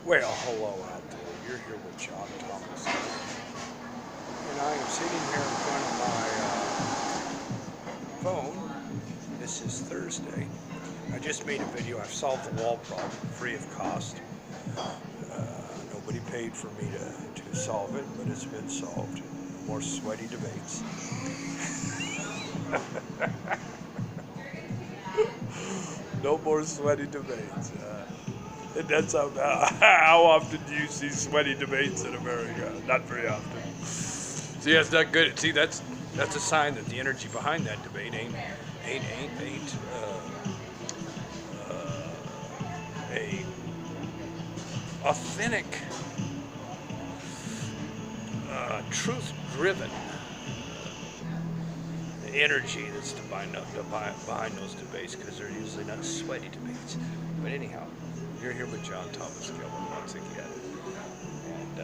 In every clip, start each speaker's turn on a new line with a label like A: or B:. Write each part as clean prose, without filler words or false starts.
A: Well, hello out there. You're here with John Thomas. And I am sitting here in front of my phone. This is Thursday. I just made a video. I've solved the wall problem free of cost. Nobody paid for me to solve it, but it's been solved. No more sweaty debates. No more sweaty debates. And that's how often do you see sweaty debates in America? Not very often. See, that's not good. See, that's a sign that the energy behind that debate ain't a authentic, truth-driven energy that's behind those debates, because they're usually not sweaty debates. But anyhow, you're here with John Thomas Gilman once again, and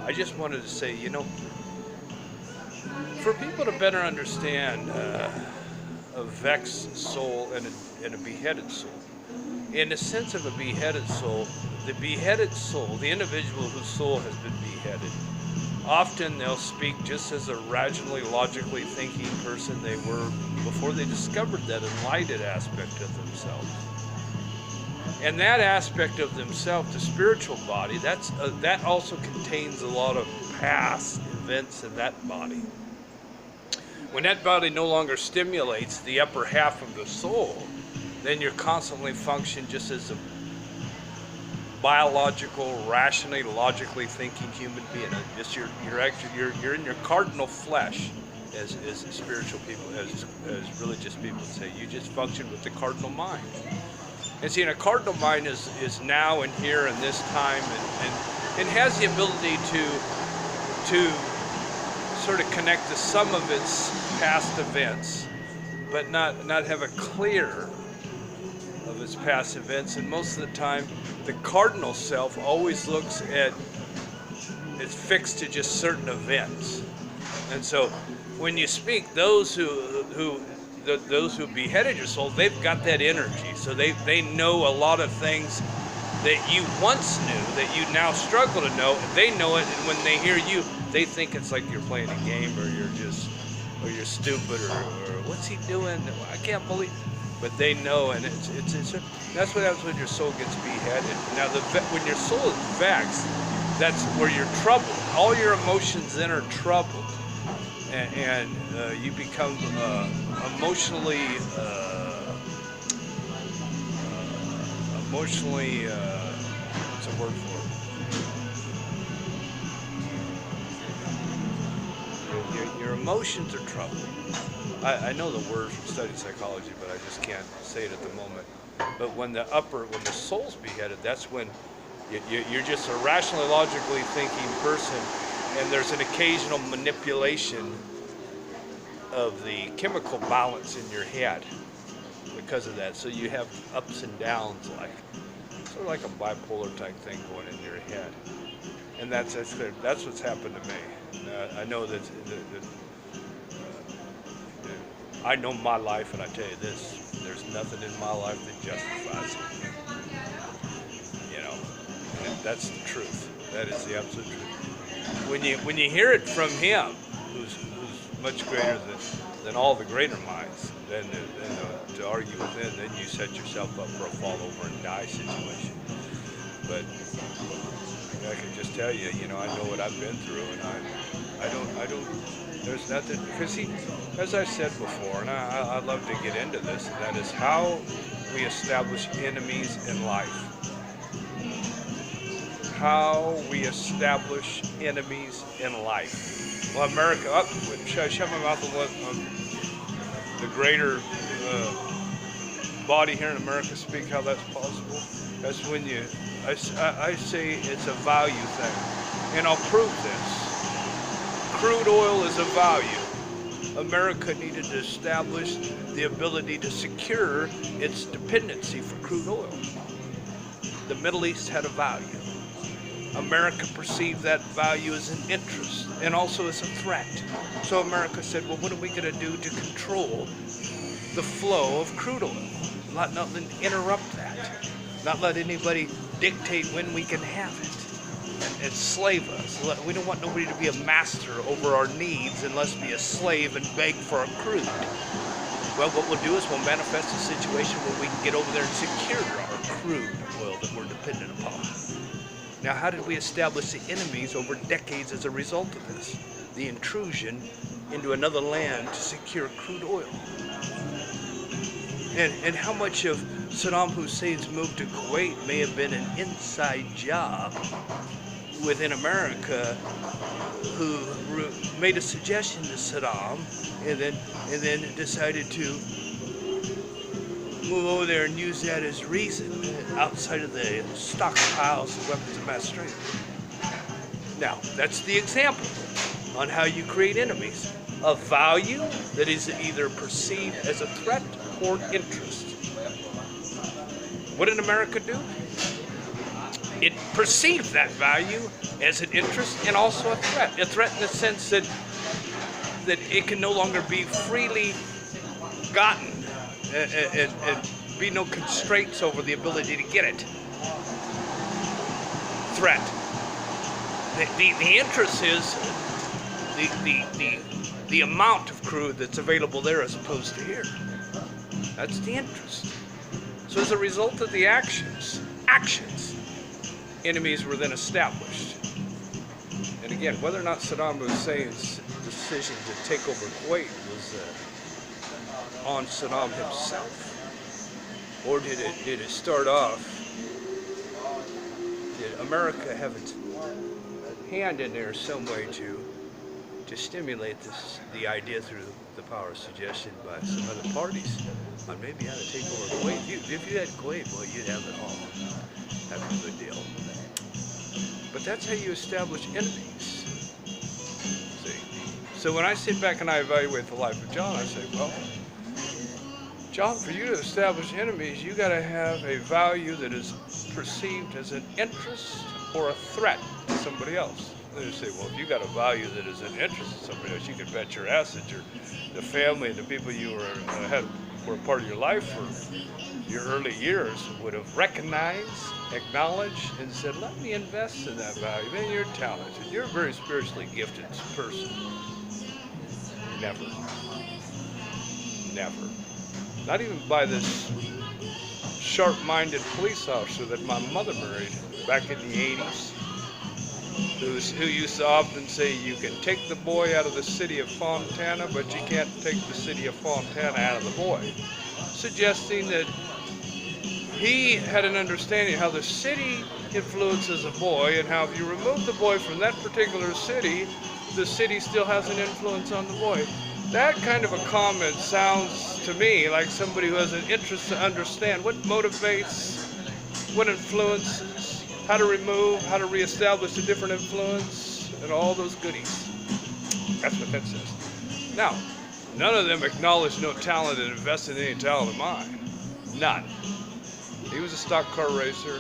A: I just wanted to say, for people to better understand a vexed soul and a beheaded soul. In the sense of a beheaded soul, the individual whose soul has been beheaded, often they'll speak just as a rationally, logically thinking person they were before they discovered that enlightened aspect of themselves. And that aspect of themselves, the spiritual body, that also contains a lot of past events in that body. When that body no longer stimulates the upper half of the soul, then you're constantly functioning just as a biological, rationally, logically thinking human being. Just you're in your cardinal flesh, as spiritual people, as religious people say. You just function with the cardinal mind. And see, and a cardinal mind is now and here and this time, and has the ability to sort of connect to some of its past events, but not have a clear of its past events. And most of the time, the cardinal self always looks at, it's fixed to just certain events. And so when you speak, those who beheaded your soul, they've got that energy. So they know a lot of things that you once knew that you now struggle to know. They know it, and when they hear you, they think it's like you're playing a game, or you're stupid, or what's he doing? I can't believe. But they know, and that's what happens when your soul gets beheaded. Now, when your soul is vexed, that's where you're troubled. All your emotions then are troubled, and you become emotionally, what's the word for it? Your emotions are troubled. I know the word from studying psychology, but I just can't say it at the moment. But when the soul's beheaded, that's when you're just a rationally, logically thinking person, and there's an occasional manipulation of the chemical balance in your head because of that. So you have ups and downs, like sort of like a bipolar type thing going in your head, and that's what's happened to me. I know that. I know my life, and I tell you this: there's nothing in my life that justifies it. And that's the truth. That is the absolute truth. When you hear it from him, who's much greater than all the greater minds, then to argue with him, then you set yourself up for a fall over and die situation. But I can just tell you, I know what I've been through, and I don't. There's nothing, because as I said before, and I'd love to get into this, and that is how we establish enemies in life. How we establish enemies in life. Well, America, should I shut my mouth and let the greater body here in America speak how that's possible? That's when I say it's a value thing, and I'll prove this. Crude oil is a value. America needed to establish the ability to secure its dependency for crude oil. The Middle East had a value. America perceived that value as an interest and also as a threat. So America said, well, what are we going to do to control the flow of crude oil? Not interrupt that. not let anybody dictate when we can have it and enslave us. We don't want nobody to be a master over our needs and let's be a slave and beg for our crude. Well, what we'll do is we'll manifest a situation where we can get over there and secure our crude oil that we're dependent upon. Now, how did we establish the enemies over decades as a result of this? The intrusion into another land to secure crude oil. And how much of Saddam Hussein's move to Kuwait may have been an inside job within America, who made a suggestion to Saddam and then decided to move over there and use that as reason outside of the stockpiles of weapons of mass destruction. Now, that's the example on how you create enemies. A value that is either perceived as a threat or interest. What did America do? It perceived that value as an interest and also a threat. A threat in the sense that it can no longer be freely gotten and be no constraints over the ability to get it. Threat. The interest is the amount of crude that's available there as opposed to here. That's the interest. So as a result of the actions, enemies were then established. And again, whether or not Saddam Hussein's decision to take over Kuwait was on Saddam himself, or did it start off, did America have its hand in there some way to stimulate the idea through the power of suggestion by some other parties on maybe how to take over Kuwait? If you had Kuwait, well, you'd have it all. That's a good deal. But that's how you establish enemies. See? So when I sit back and I evaluate the life of John, I say, well, John, for you to establish enemies, you got to have a value that is perceived as an interest or a threat to somebody else. And you say, well, if you got a value that is an interest to somebody else, you can bet your ass that the family and the people you were part of your life for your early years would have recognized, acknowledged, and said, let me invest in that value. Man, you're talented. You're a very spiritually gifted person. Never. Never. Not even by this sharp-minded police officer that my mother married back in the 80s. Who used to often say, you can take the boy out of the city of Fontana, but you can't take the city of Fontana out of the boy. Suggesting that he had an understanding of how the city influences a boy, and how if you remove the boy from that particular city, the city still has an influence on the boy. That kind of a comment sounds to me like somebody who has an interest to understand what motivates, what influences, how to remove, how to reestablish a different influence, and all those goodies. That's what that says. Now, none of them acknowledged no talent and invested in any talent of mine. None. He was a stock car racer,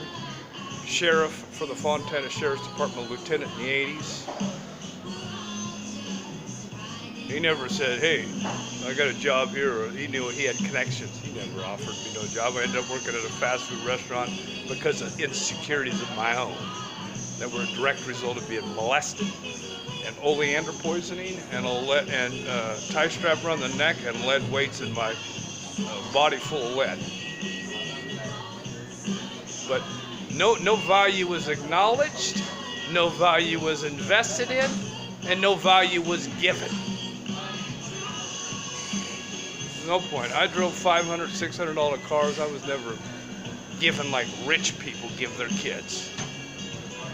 A: sheriff for the Fontana Sheriff's Department, lieutenant in the 80s. He never said, hey, I got a job here, or he knew he had connections. He never offered me no job. I ended up working at a fast food restaurant because of insecurities of my own that were a direct result of being molested, and oleander poisoning, and tie strap around the neck, and lead weights in my body full of lead. But no value was acknowledged, no value was invested in, and no value was given. No point. I drove $500, $600 cars. I was never given like rich people give their kids.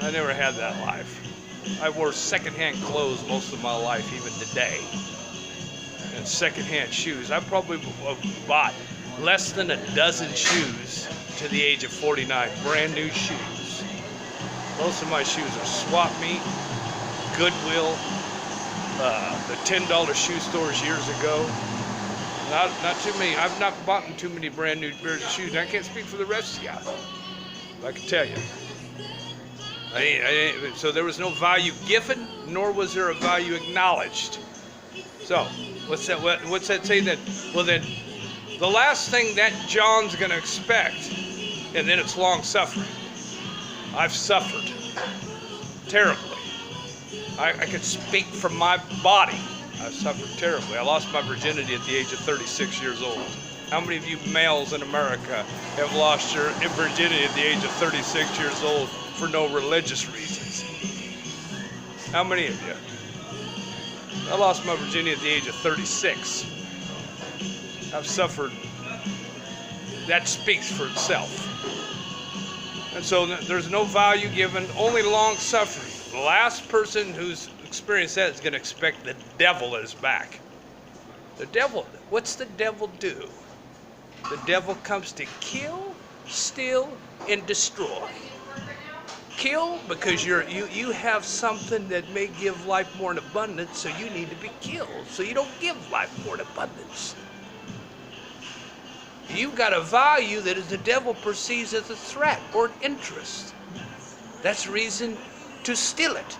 A: I never had that life. I wore secondhand clothes most of my life, even today. And secondhand shoes. I probably bought less than a dozen shoes to the age of 49. Brand new shoes. Most of my shoes are Swap Meet, Goodwill, the $10 shoe stores years ago. Not too many. I've not bought too many brand new pairs of shoes. I can't speak for the rest of you. I can tell you. So there was no value given, nor was there a value acknowledged. So what's that say then? Well then, the last thing that John's going to expect And then it's long suffering. I've suffered terribly. I could speak from my body. I've suffered terribly. I lost my virginity at the age of 36 years old. How many of you males in America have lost your virginity at the age of 36 years old for no religious reasons? How many of you? I lost my virginity at the age of 36. I've suffered. That speaks for itself. And so there's no value given, only long suffering. The last person who's experienced that is going to expect the devil at his back. The devil, what's the devil do? The devil comes to kill, steal, and destroy. Kill because you have something that may give life more in abundance, so you need to be killed, so you don't give life more in abundance. You've got a value that the devil perceives as a threat or an interest. That's reason to steal it.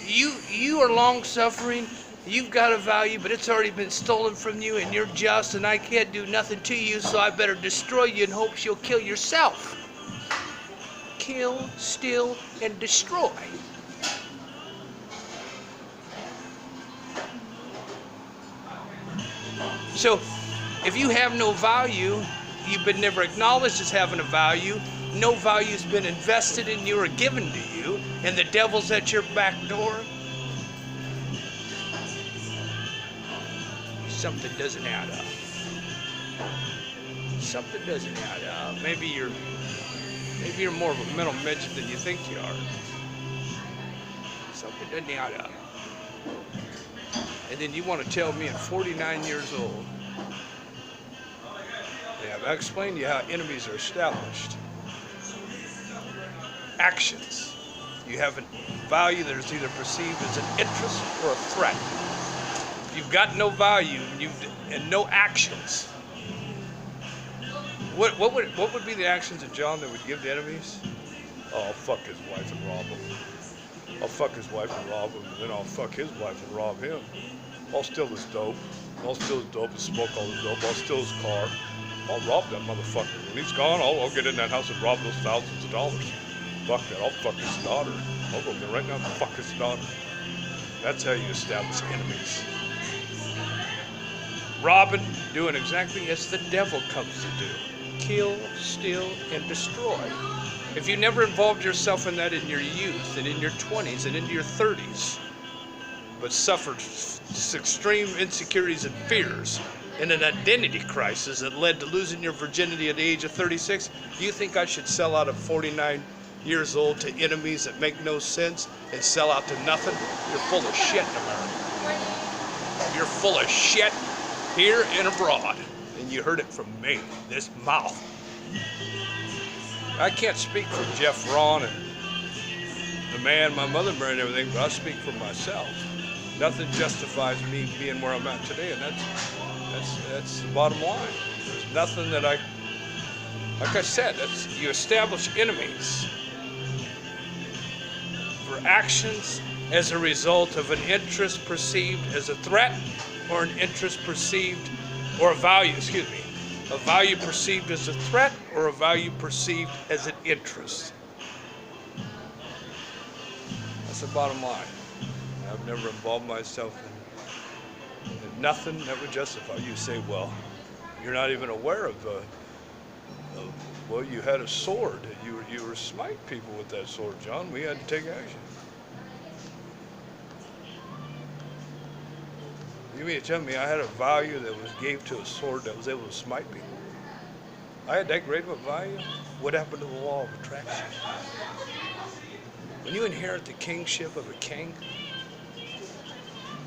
A: You are long-suffering, you've got a value, but it's already been stolen from you, and you're just, and I can't do nothing to you, so I better destroy you in hopes you'll kill yourself. Kill, steal, and destroy. So, if you have no value, you've been never acknowledged as having a value, no value's been invested in you or given to you, and the devil's at your back door, something doesn't add up. Something doesn't add up. Maybe you're more of a mental midget than you think you are. Something doesn't add up. And then you want to tell me at 49 years old, yeah, I've explained to you how enemies are established. Actions. You have a value that is either perceived as an interest or a threat. If you've got no value and no actions, what would be the actions of John that would give to enemies? Oh, I'll fuck his wife and rob him. I'll fuck his wife and rob him, and then I'll fuck his wife and rob him. I'll steal his dope. I'll steal his dope and smoke all his dope. I'll steal his car. I'll rob that motherfucker. When he's gone, I'll get in that house and rob those thousands of dollars. Fuck that. I'll fuck his daughter. I'll go there right now and fuck his daughter. That's how you establish enemies. Robbing, doing exactly as the devil comes to do. Kill, steal, and destroy. If you never involved yourself in that in your youth and in your 20s and into your 30s, but suffered extreme insecurities and fears and an identity crisis that led to losing your virginity at the age of 36, do you think I should sell out at 49 years old to enemies that make no sense and sell out to nothing? You're full of shit, America. You're full of shit here and abroad. And you heard it from me, this mouth. I can't speak for Jeff Ron and the man my mother married and everything, but I speak for myself. Nothing justifies me being where I'm at today, and that's the bottom line. There's nothing that like I said, you establish enemies for actions as a result of an interest perceived as a threat, or an interest perceived, or a value perceived as a threat, or a value perceived as an interest. That's the bottom line. I've never involved myself in nothing that would justify. You say, well, you're not even aware of well, you had a sword. You were smite people with that sword, John. We had to take action. You mean to tell me I had a value that was gave to a sword that was able to smite people? I had that great of a value? What happened to the law of attraction? When you inherit the kingship of a king,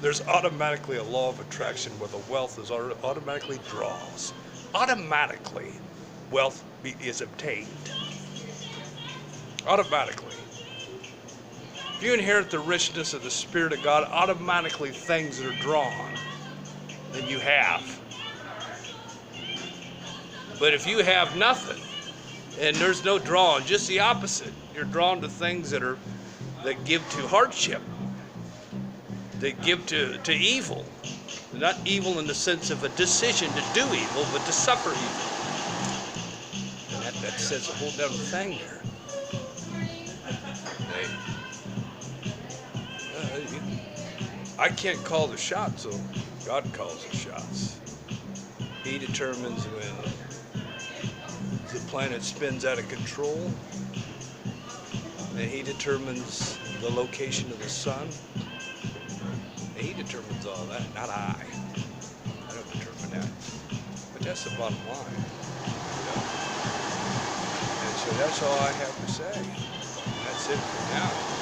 A: there's automatically a law of attraction where the wealth is automatically draws. Automatically, wealth is obtained. Automatically. If you inherit the richness of the Spirit of God, automatically things are drawn that you have. But if you have nothing, and there's no drawing, just the opposite, you're drawn to things that give to hardship, that give to evil. Not evil in the sense of a decision to do evil, but to suffer evil. that says a whole other thing there. I can't call the shots, so God calls the shots. He determines when the planet spins out of control, and he determines the location of the sun. And he determines all that, not I. I don't determine that. But that's the bottom line. You know? And so that's all I have to say. That's it for now.